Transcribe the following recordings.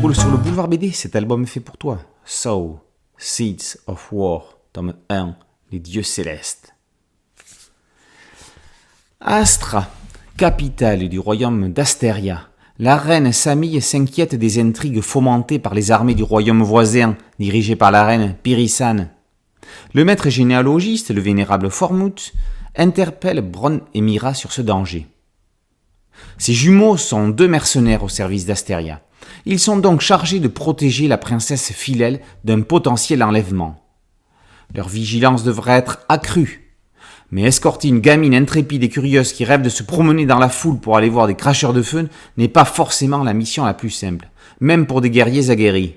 Roule sur le boulevard BD, cet album est fait pour toi. So, Seeds of War, tome 1, les dieux célestes. Astra, capitale du royaume d'Astéria, la reine Samille s'inquiète des intrigues fomentées par les armées du royaume voisin, dirigées par la reine Pyrrhissane. Le maître généalogiste, le vénérable Formut, interpelle Bronn et Mira sur ce danger. Ces jumeaux sont deux mercenaires au service d'Astéria. Ils sont donc chargés de protéger la princesse Philelle d'un potentiel enlèvement. Leur vigilance devrait être accrue. Mais escorter une gamine intrépide et curieuse qui rêve de se promener dans la foule pour aller voir des cracheurs de feu n'est pas forcément la mission la plus simple, même pour des guerriers aguerris.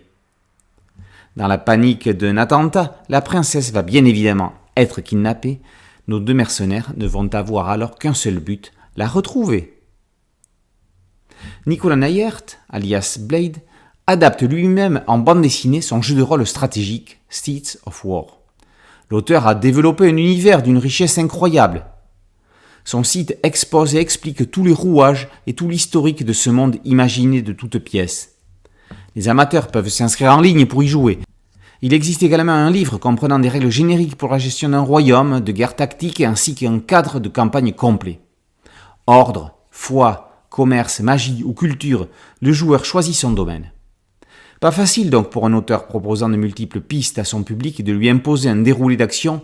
Dans la panique d'un attentat, la princesse va bien évidemment être kidnappée. Nos deux mercenaires ne vont avoir alors qu'un seul but, la retrouver. Nicolas Nayert, alias Blade, adapte lui-même en bande dessinée son jeu de rôle stratégique Seeds of War. L'auteur a développé un univers d'une richesse incroyable. Son site expose et explique tous les rouages et tout l'historique de ce monde imaginé de toutes pièces. Les amateurs peuvent s'inscrire en ligne pour y jouer. Il existe également un livre comprenant des règles génériques pour la gestion d'un royaume, de guerre tactique ainsi qu'un cadre de campagne complet. Ordre, foi, commerce, magie ou culture, le joueur choisit son domaine. Pas facile donc pour un auteur proposant de multiples pistes à son public de lui imposer un déroulé d'action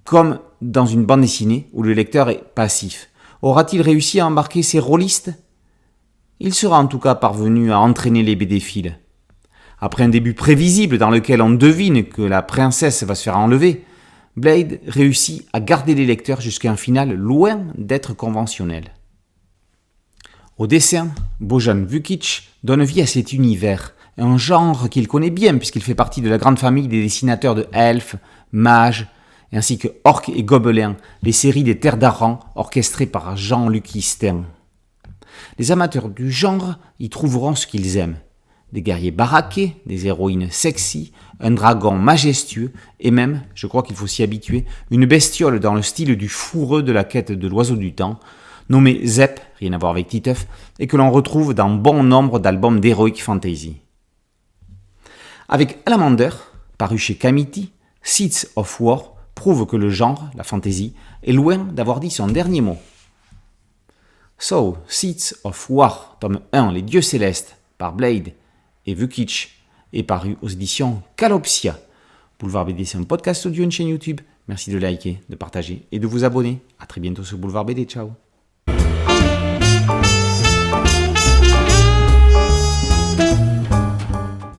comme dans une bande dessinée où le lecteur est passif. Aura-t-il réussi à embarquer ses rôlistes ? Il sera en tout cas parvenu à entraîner les BD-philes. Après un début prévisible dans lequel on devine que la princesse va se faire enlever, Blade réussit à garder les lecteurs jusqu'à un final loin d'être conventionnel. Au dessin, Bojan Vukic donne vie à cet univers, un genre qu'il connaît bien puisqu'il fait partie de la grande famille des dessinateurs de elfes, mages, ainsi que orques et gobelins, les séries des Terres d'Aran orchestrées par Jean-Luc Istin. Les amateurs du genre y trouveront ce qu'ils aiment. Des guerriers baraqués, des héroïnes sexy, un dragon majestueux et même, je crois qu'il faut s'y habituer, une bestiole dans le style du fourreux de la quête de l'oiseau du temps, nommé Zep, rien à voir avec Titeuf, et que l'on retrouve dans bon nombre d'albums d'Heroic Fantasy. Avec Alamander, paru chez Kamiti, Seeds of War prouve que le genre, la fantasy, est loin d'avoir dit son dernier mot. So, Seeds of War, tome 1, Les Dieux Célestes, par Blade et Vukic, est paru aux éditions Calopsia. Boulevard BD, c'est un podcast audio, une chaîne YouTube. Merci de liker, de partager et de vous abonner. A très bientôt sur Boulevard BD. Ciao.